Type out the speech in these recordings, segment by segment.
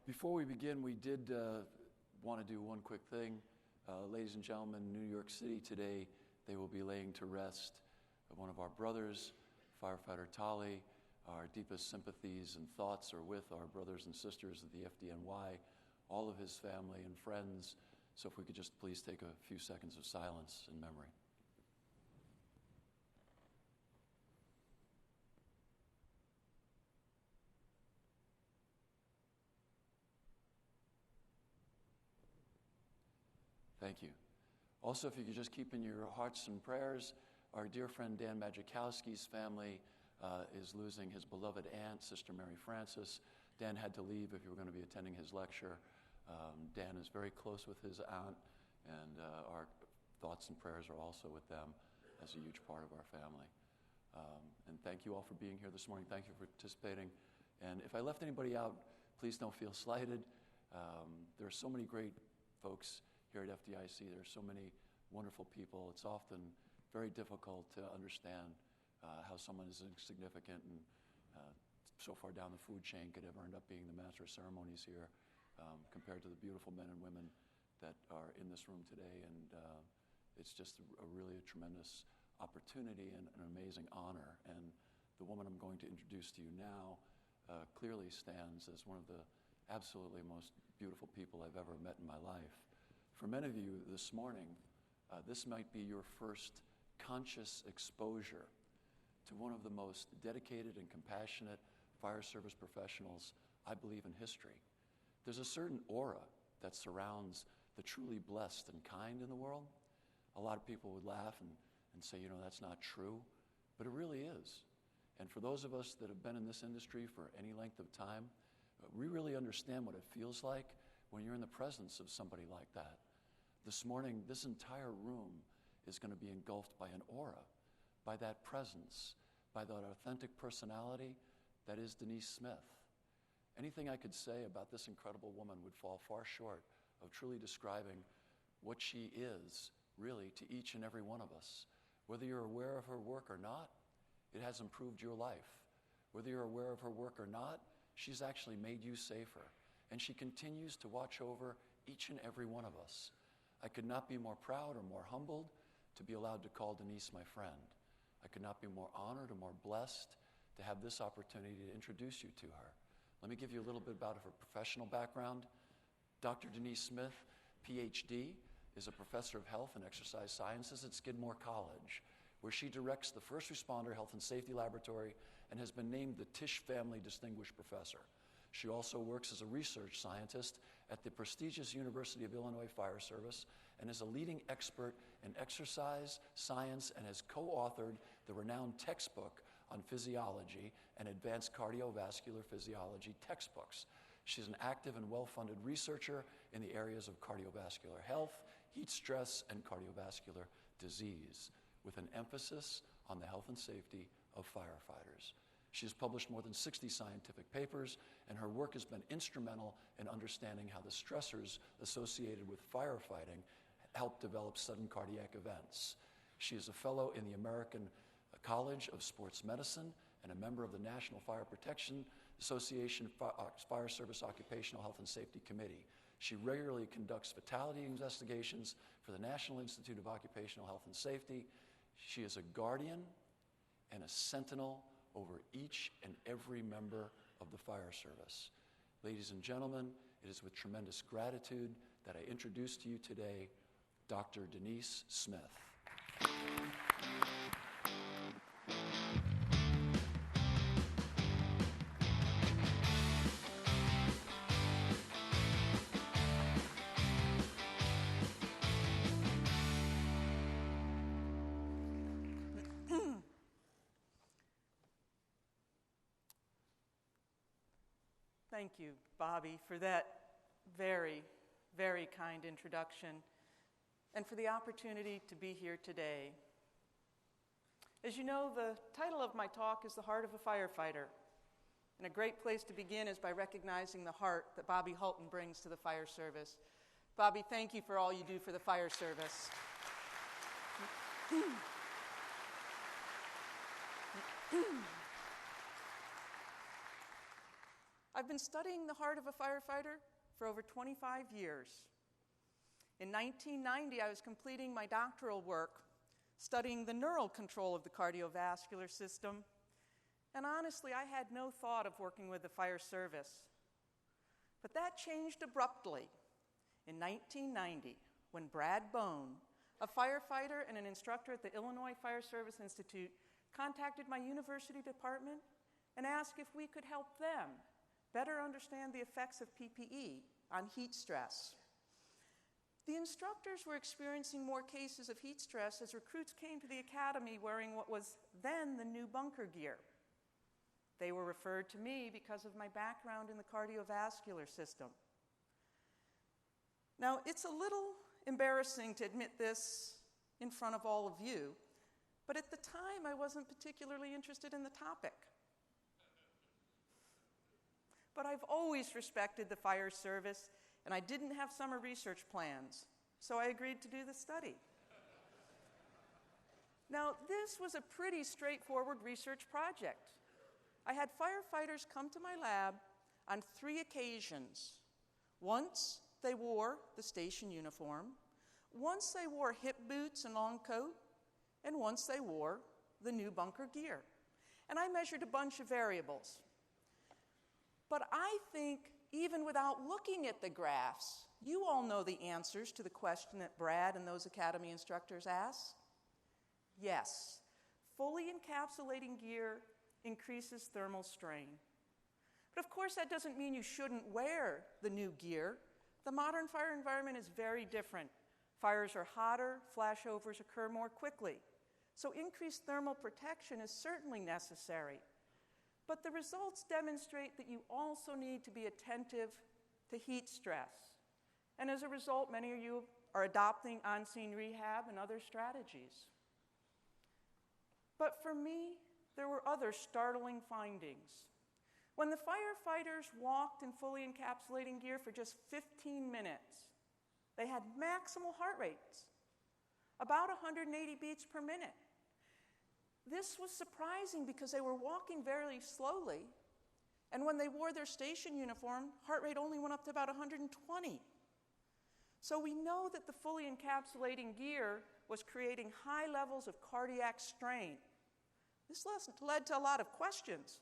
Before we begin, we did want to do one quick thing. Ladies and gentlemen, New York City today, they will be laying to rest one of our brothers, Firefighter Tali. Our deepest sympathies and thoughts are with our brothers and sisters of the FDNY, all of his family and friends. So if we could just please take a few seconds of silence in memory. Thank you. Also, if you could just keep in your hearts and prayers, our dear friend Dan Majikowski's family is losing his beloved aunt, Sister Mary Frances. Dan had to leave if you were going to be attending his lecture. Dan is very close with his aunt, and our thoughts and prayers are also with them as a huge part of our family. And thank you all for being here this morning. Thank you for participating. And if I left anybody out, please don't feel slighted. There are so many great folks here at FDIC. There are so many wonderful people. It's often very difficult to understand how someone is insignificant and so far down the food chain could ever end up being the master of ceremonies here compared to the beautiful men and women that are in this room today. And it's just really a tremendous opportunity and an amazing honor. And the woman I'm going to introduce to you now clearly stands as one of the absolutely most beautiful people I've ever met in my life. For many of you this morning, this might be your first conscious exposure to one of the most dedicated and compassionate fire service professionals, I believe, in history. There's a certain aura that surrounds the truly blessed and kind in the world. A lot of people would laugh and say, you know, that's not true, but it really is. And for those of us that have been in this industry for any length of time, we really understand what it feels like when you're in the presence of somebody like that. This morning, this entire room is going to be engulfed by an aura, by that presence, by that authentic personality that is Denis Smith. Anything I could say about this incredible woman would fall far short of truly describing what she is, really, to each and every one of us. Whether you're aware of her work or not, it has improved your life. Whether you're aware of her work or not, she's actually made you safer. And she continues to watch over each and every one of us. I could not be more proud or more humbled to be allowed to call Denise my friend. I could not be more honored or more blessed to have this opportunity to introduce you to her. Let me give you a little bit about her professional background. Dr. Denis Smith, PhD, is a professor of health and exercise sciences at Skidmore College, where she directs the First Responder Health and Safety Laboratory and has been named the Tisch Family Distinguished Professor. She also works as a research scientist at the prestigious University of Illinois Fire Service and is a leading expert in exercise science and has co-authored the renowned textbook on physiology and advanced cardiovascular physiology textbooks. She's an active and well-funded researcher in the areas of cardiovascular health, heat stress, and cardiovascular disease, with an emphasis on the health and safety of firefighters. She has published more than 60 scientific papers, and her work has been instrumental in understanding how the stressors associated with firefighting help develop sudden cardiac events. She is a fellow in the American College of Sports Medicine and a member of the National Fire Protection Association Fire Service Occupational Health and Safety Committee. She regularly conducts fatality investigations for the National Institute of Occupational Health and Safety. She is a guardian and a sentinel over each and every member of the fire service. Ladies and gentlemen, it is with tremendous gratitude that I introduce to you today Dr. Denis Smith. Thank you, Bobby, for that very, very kind introduction and for the opportunity to be here today. As you know, the title of my talk is The Heart of a Firefighter. And a great place to begin is by recognizing the heart that Bobby Hulton brings to the fire service. Bobby, thank you for all you do for the fire service. I've been studying the heart of a firefighter for over 25 years. In 1990, I was completing my doctoral work studying the neural control of the cardiovascular system, and honestly, I had no thought of working with the fire service. But that changed abruptly in 1990 when Brad Bone, a firefighter and an instructor at the Illinois Fire Service Institute, contacted my university department and asked if we could help them better understand the effects of PPE on heat stress. The instructors were experiencing more cases of heat stress as recruits came to the academy wearing what was then the new bunker gear. They were referred to me because of my background in the cardiovascular system. Now, it's a little embarrassing to admit this in front of all of you, but at the time I wasn't particularly interested in the topic. But I've always respected the fire service, and I didn't have summer research plans, so I agreed to do the study. Now, this was a pretty straightforward research project. I had firefighters come to my lab on 3 occasions. Once they wore the station uniform, once they wore hip boots and long coat, and once they wore the new bunker gear. And I measured a bunch of variables. But I think even without looking at the graphs, you all know the answers to the question that Brad and those academy instructors asked. Yes, fully encapsulating gear increases thermal strain. But of course, that doesn't mean you shouldn't wear the new gear. The modern fire environment is very different. Fires are hotter, flashovers occur more quickly. So increased thermal protection is certainly necessary. But the results demonstrate that you also need to be attentive to heat stress. And as a result, many of you are adopting on-scene rehab and other strategies. But for me, there were other startling findings. When the firefighters walked in fully encapsulating gear for just 15 minutes, they had maximal heart rates, about 180 beats per minute. This was surprising because they were walking very slowly, and when they wore their station uniform, heart rate only went up to about 120. So we know that the fully encapsulating gear was creating high levels of cardiac strain. This led to a lot of questions,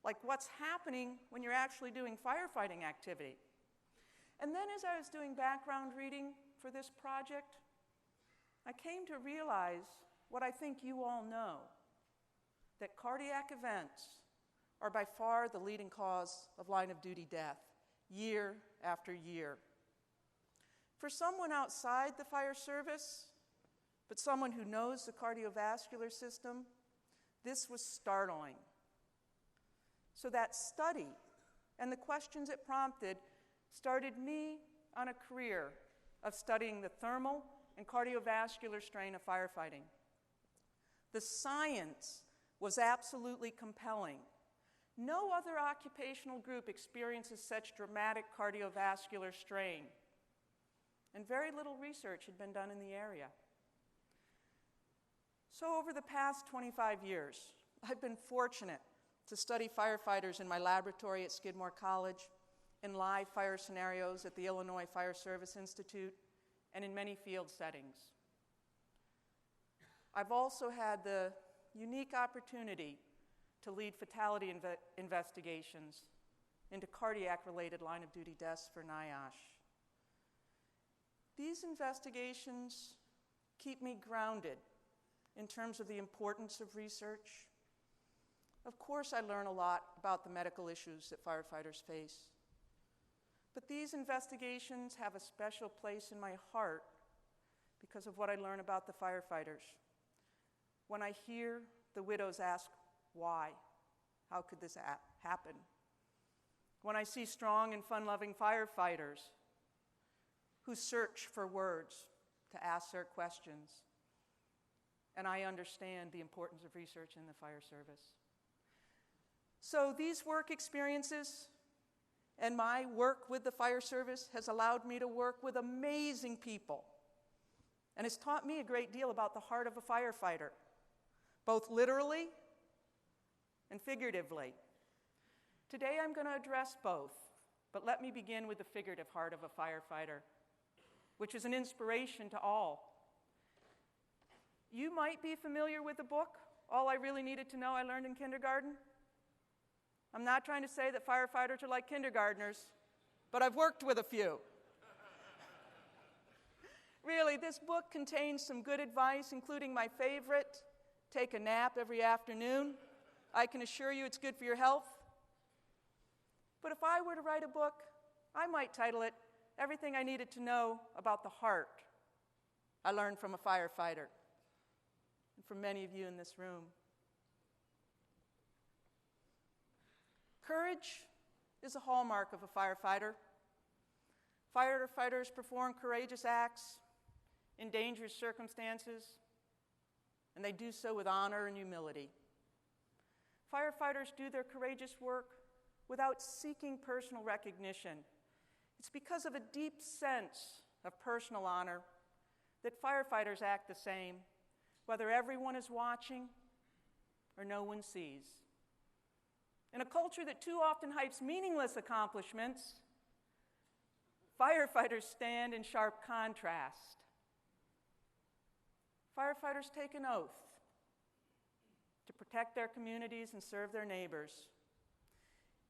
like what's happening when you're actually doing firefighting activity. And then as I was doing background reading for this project, I came to realize what I think you all know, that cardiac events are by far the leading cause of line-of-duty death, year after year. For someone outside the fire service, but someone who knows the cardiovascular system, this was startling. So that study and the questions it prompted started me on a career of studying the thermal and cardiovascular strain of firefighting. The science was absolutely compelling. No other occupational group experiences such dramatic cardiovascular strain, and very little research had been done in the area. So over the past 25 years, I've been fortunate to study firefighters in my laboratory at Skidmore College, in live fire scenarios at the Illinois Fire Service Institute, and in many field settings. I've also had the unique opportunity to lead fatality investigations into cardiac-related line-of-duty deaths for NIOSH. These investigations keep me grounded in terms of the importance of research. Of course, I learn a lot about the medical issues that firefighters face. But these investigations have a special place in my heart because of what I learn about the firefighters. When I hear the widows ask, why? How could this happen? When I see strong and fun-loving firefighters who search for words to ask their questions, and I understand the importance of research in the fire service. So these work experiences and my work with the fire service has allowed me to work with amazing people, and it's taught me a great deal about the heart of a firefighter, both literally and figuratively. Today I'm going to address both, but let me begin with the figurative heart of a firefighter, which is an inspiration to all. You might be familiar with the book, All I Really Needed to Know I Learned in Kindergarten. I'm not trying to say that firefighters are like kindergartners, but I've worked with a few. Really, this book contains some good advice, including my favorite, take a nap every afternoon. I can assure you it's good for your health. But if I were to write a book, I might title it, Everything I Needed to Know About the Heart I Learned from a Firefighter, and from many of you in this room. Courage is a hallmark of a firefighter. Firefighters perform courageous acts in dangerous circumstances, and they do so with honor and humility. Firefighters do their courageous work without seeking personal recognition. It's because of a deep sense of personal honor that firefighters act the same, whether everyone is watching or no one sees. In a culture that too often hypes meaningless accomplishments, firefighters stand in sharp contrast. Firefighters take an oath to protect their communities and serve their neighbors.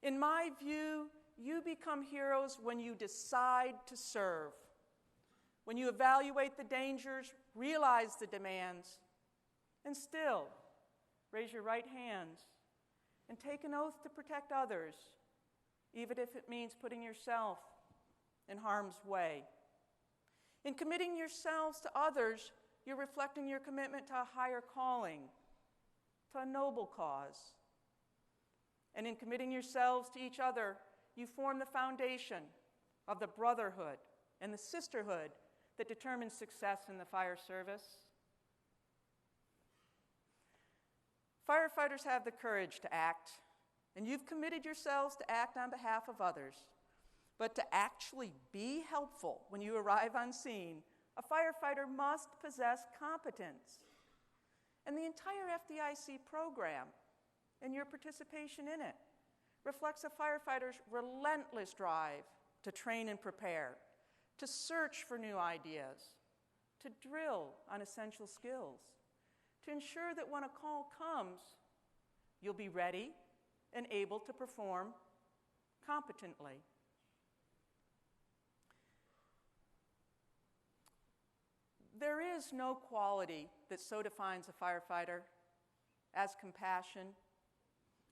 In my view, you become heroes when you decide to serve, when you evaluate the dangers, realize the demands, and still raise your right hands and take an oath to protect others, even if it means putting yourself in harm's way. In committing yourselves to others, you're reflecting your commitment to a higher calling, to a noble cause. And in committing yourselves to each other, you form the foundation of the brotherhood and the sisterhood that determines success in the fire service. Firefighters have the courage to act, and you've committed yourselves to act on behalf of others. But to actually be helpful when you arrive on scene, a firefighter must possess competence. And the entire FDIC program and your participation in it reflects a firefighter's relentless drive to train and prepare, to search for new ideas, to drill on essential skills, to ensure that when a call comes, you'll be ready and able to perform competently. There is no quality that so defines a firefighter as compassion.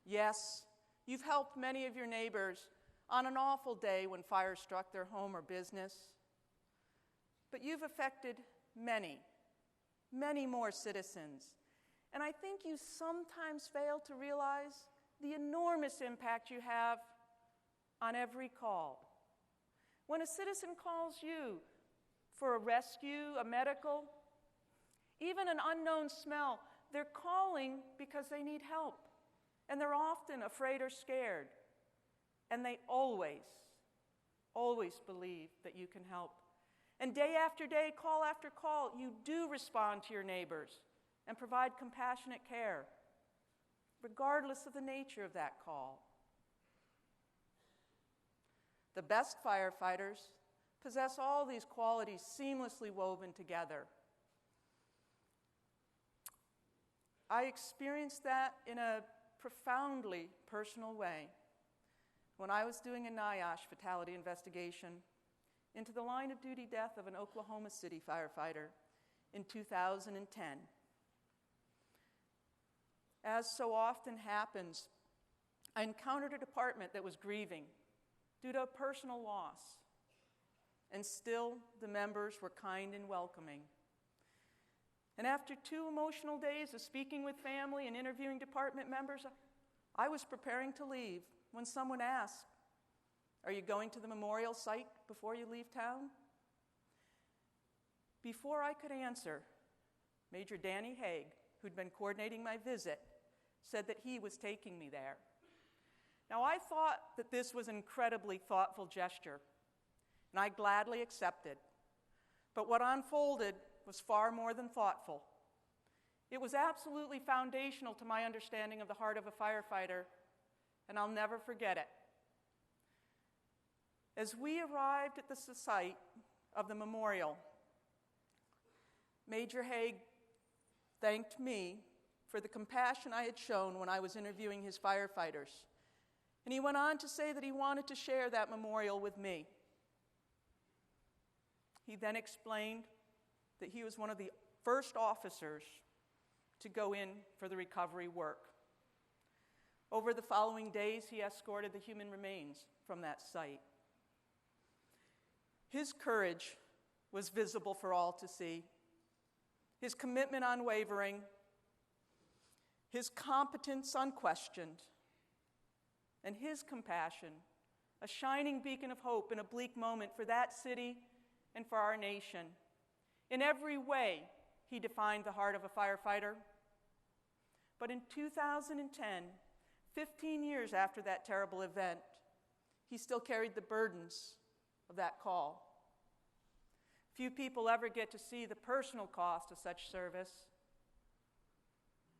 Yes, you've helped many of your neighbors on an awful day when fire struck their home or business, but you've affected many, many more citizens. And I think you sometimes fail to realize the enormous impact you have on every call. When a citizen calls you for a rescue, a medical, even an unknown smell, they're calling because they need help. And they're often afraid or scared. And they always believe that you can help. And day after day, call after call, you do respond to your neighbors and provide compassionate care, regardless of the nature of that call. The best firefighters possess all these qualities seamlessly woven together. I experienced that in a profoundly personal way when I was doing a NIOSH fatality investigation into the line of duty death of an Oklahoma City firefighter in 2010. As so often happens, I encountered a department that was grieving due to a personal loss, and still the members were kind and welcoming. And after 2 emotional days of speaking with family and interviewing department members, I was preparing to leave when someone asked, "Are you going to the memorial site before you leave town?" Before I could answer, Major Danny Haig, who'd been coordinating my visit, said that he was taking me there. Now, I thought that this was an incredibly thoughtful gesture, and I gladly accepted. But what unfolded was far more than thoughtful. It was absolutely foundational to my understanding of the heart of a firefighter and I'll never forget it. As we arrived at the site of the memorial, Major Haig thanked me for the compassion I had shown when I was interviewing his firefighters. And he went on to say that he wanted to share that memorial with me. He then explained that he was one of the first officers to go in for the recovery work. Over the following days, he escorted the human remains from that site. His courage was visible for all to see. His commitment unwavering, his competence unquestioned, and his compassion, a shining beacon of hope in a bleak moment for that city and for our nation. In every way, he defined the heart of a firefighter. But in 2010, 15 years after that terrible event, he still carried the burdens of that call. Few people ever get to see the personal cost of such service.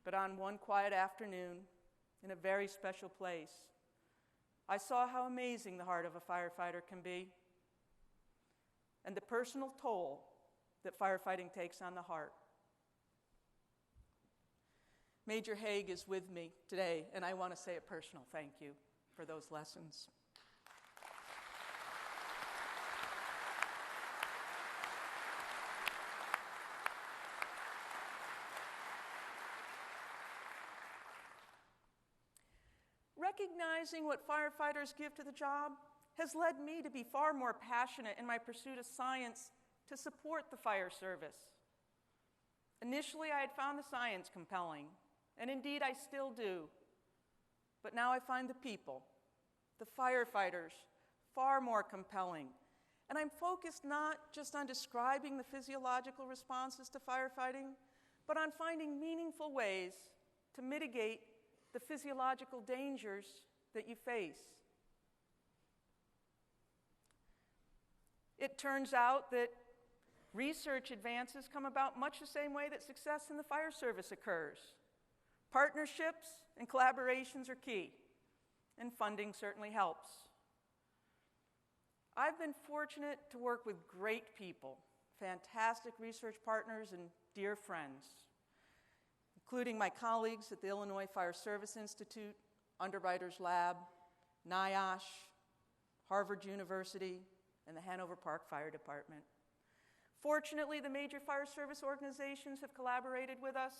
But on one quiet afternoon, in a very special place, I saw how amazing the heart of a firefighter can be, and the personal toll that firefighting takes on the heart. Major Haig is with me today, and I want to say a personal thank you for those lessons. Recognizing what firefighters give to the job has led me to be far more passionate in my pursuit of science to support the fire service. Initially, I had found the science compelling, and indeed I still do. But now I find the people, the firefighters, far more compelling. And I'm focused not just on describing the physiological responses to firefighting, but on finding meaningful ways to mitigate the physiological dangers that you face. It turns out that research advances come about much the same way that success in the fire service occurs. Partnerships and collaborations are key, and funding certainly helps. I've been fortunate to work with great people, fantastic research partners, and dear friends, including my colleagues at the Illinois Fire Service Institute, Underwriters Lab, NIOSH, Harvard University, and the Hanover Park Fire Department. Fortunately, the major fire service organizations have collaborated with us,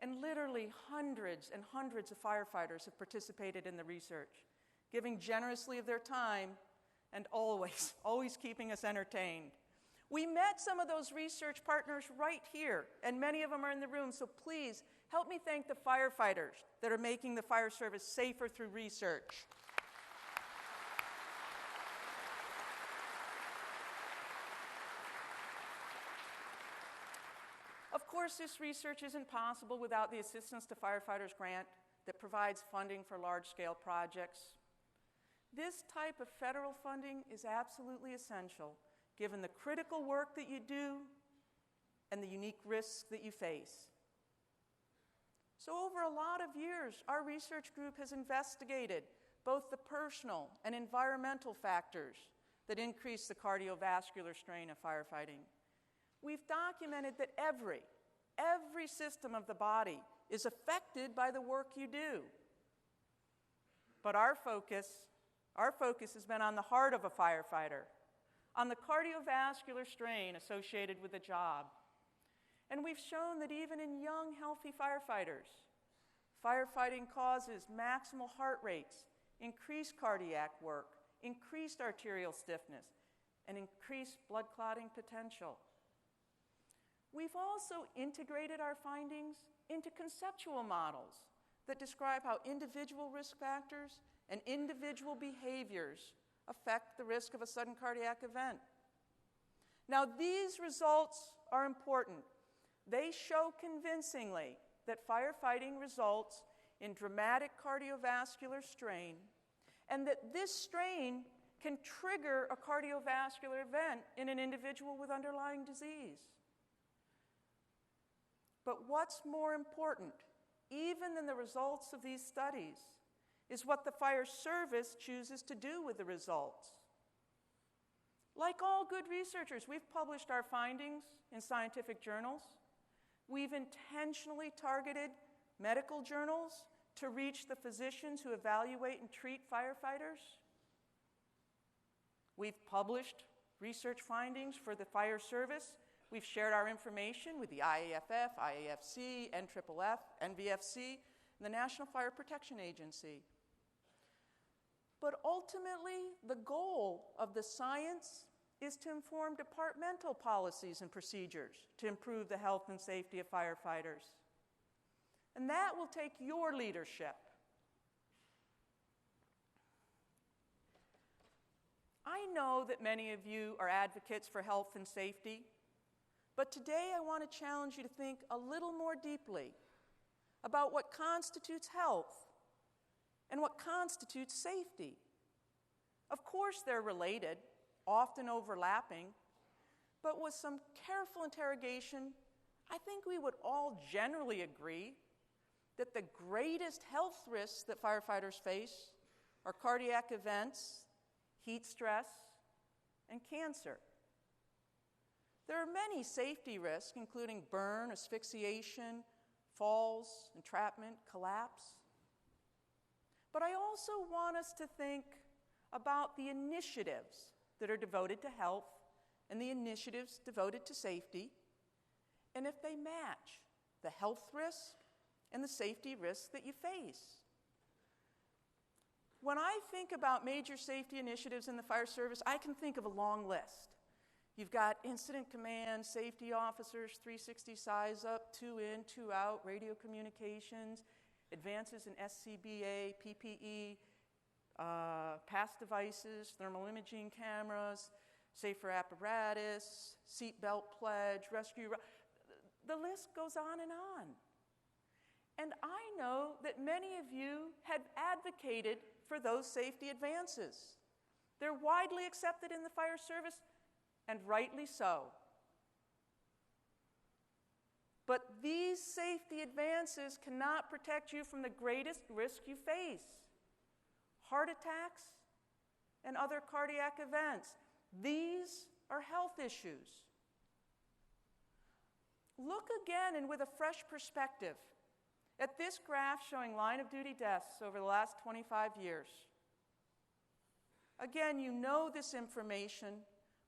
and literally hundreds and hundreds of firefighters have participated in the research, giving generously of their time and always keeping us entertained. We met some of those research partners right here, and many of them are in the room, so please help me thank the firefighters that are making the fire service safer through research. Of course, this research isn't possible without the Assistance to Firefighters grant that provides funding for large-scale projects. This type of federal funding is absolutely essential, given the critical work that you do and the unique risks that you face. So over a lot of years, our research group has investigated both the personal and environmental factors that increase the cardiovascular strain of firefighting. We've documented that every system of the body is affected by the work you do. But our focus has been on the heart of a firefighter, on the cardiovascular strain associated with the job. And we've shown that even in young, healthy firefighters, firefighting causes maximal heart rates, increased cardiac work, increased arterial stiffness, and increased blood clotting potential. We've also integrated our findings into conceptual models that describe how individual risk factors and individual behaviors affect the risk of a sudden cardiac event. Now, these results are important. They show convincingly that firefighting results in dramatic cardiovascular strain, and that this strain can trigger a cardiovascular event in an individual with underlying disease. But what's more important, even than the results of these studies, is what the fire service chooses to do with the results. Like all good researchers, we've published our findings in scientific journals. We've intentionally targeted medical journals to reach the physicians who evaluate and treat firefighters. We've published research findings for the fire service. We've shared our information with the IAFF, IAFC, NFFF, NVFC, and the National Fire Protection Agency. But ultimately, the goal of the science is to inform departmental policies and procedures to improve the health and safety of firefighters. And that will take your leadership. I know that many of you are advocates for health and safety, but today I want to challenge you to think a little more deeply about what constitutes health and what constitutes safety. Of course, they're related, often overlapping, but with some careful interrogation, I think we would all generally agree that the greatest health risks that firefighters face are cardiac events, heat stress, and cancer. There are many safety risks, including burn, asphyxiation, falls, entrapment, collapse. But I also want us to think about the initiatives that are devoted to health and the initiatives devoted to safety, and if they match the health risks and the safety risks that you face. When I think about major safety initiatives in the fire service, I can think of a long list. You've got incident command, safety officers, 360 size up, 2 in, 2 out, radio communications, advances in SCBA, PPE, pass devices, thermal imaging cameras, safer apparatus, seatbelt pledge, rescue. The list goes on and on. And I know that many of you have advocated for those safety advances. They're widely accepted in the fire service, and rightly so. But these safety advances cannot protect you from the greatest risk you face: heart attacks and other cardiac events. These are health issues. Look again and with a fresh perspective at this graph showing line-of-duty deaths over the last 25 years. Again, you know this information,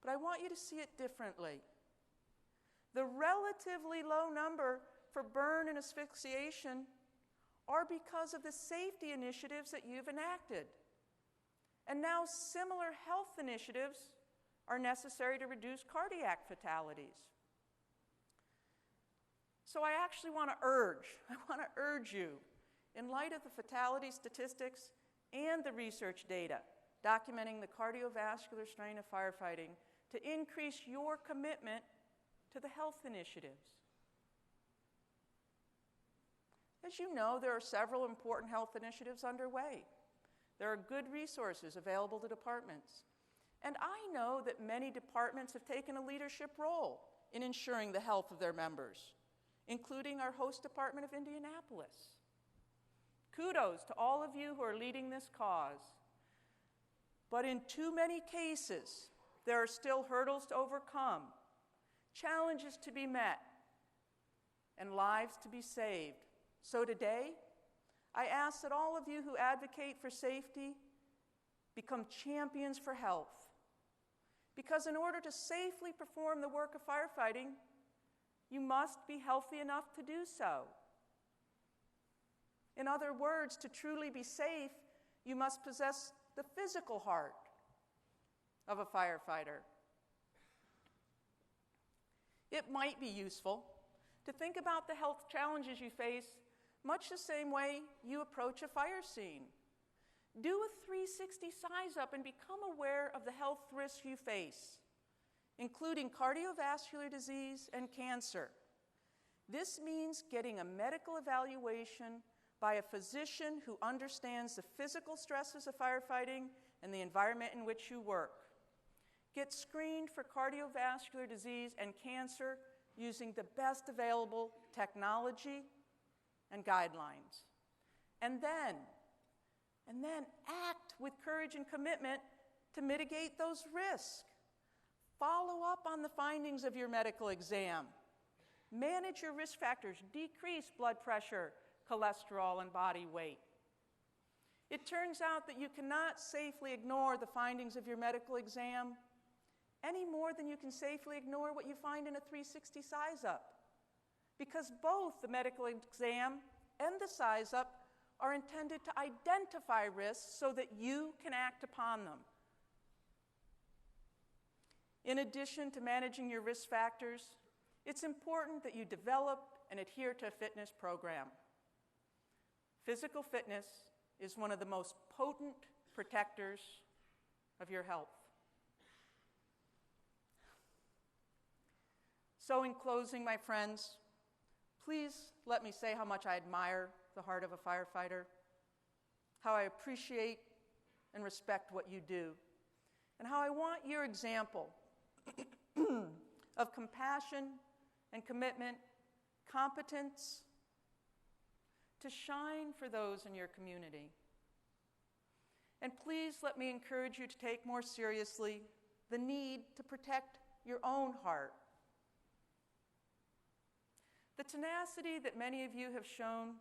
but I want you to see it differently. The relatively low number for burn and asphyxiation are because of the safety initiatives that you've enacted. And now similar health initiatives are necessary to reduce cardiac fatalities. So I actually want to urge you, in light of the fatality statistics and the research data documenting the cardiovascular strain of firefighting, to increase your commitment to the health initiatives. As you know, there are several important health initiatives underway. There are good resources available to departments. And I know that many departments have taken a leadership role in ensuring the health of their members, including our host department of Indianapolis. Kudos to all of you who are leading this cause. But in too many cases, there are still hurdles to overcome, challenges to be met, and lives to be saved. So today, I ask that all of you who advocate for safety become champions for health. Because in order to safely perform the work of firefighting, you must be healthy enough to do so. In other words, to truly be safe, you must possess the physical heart of a firefighter. It might be useful to think about the health challenges you face much the same way you approach a fire scene. Do a 360 size up and become aware of the health risks you face, including cardiovascular disease and cancer. This means getting a medical evaluation by a physician who understands the physical stresses of firefighting and the environment in which you work. Get screened for cardiovascular disease and cancer using the best available technology and guidelines. And and then act with courage and commitment to mitigate those risks. Follow up on the findings of your medical exam. Manage your risk factors, decrease blood pressure, cholesterol, and body weight. It turns out that you cannot safely ignore the findings of your medical exam any more than you can safely ignore what you find in a 360 size-up, because both the medical exam and the size-up are intended to identify risks so that you can act upon them. In addition to managing your risk factors, it's important that you develop and adhere to a fitness program. Physical fitness is one of the most potent protectors of your health. So in closing, my friends, please let me say how much I admire the heart of a firefighter, how I appreciate and respect what you do, and how I want your example of compassion and commitment, competence, to shine for those in your community. And please let me encourage you to take more seriously the need to protect your own heart. The tenacity that many of you have shown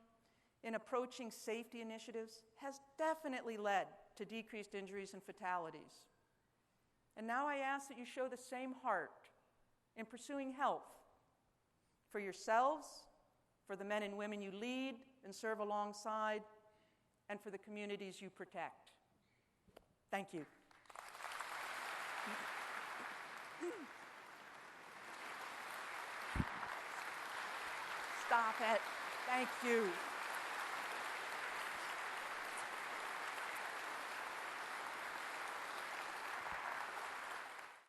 in approaching safety initiatives has definitely led to decreased injuries and fatalities. And now I ask that you show the same heart in pursuing health for yourselves, for the men and women you lead and serve alongside, and for the communities you protect. Thank you. Stop it. Thank you.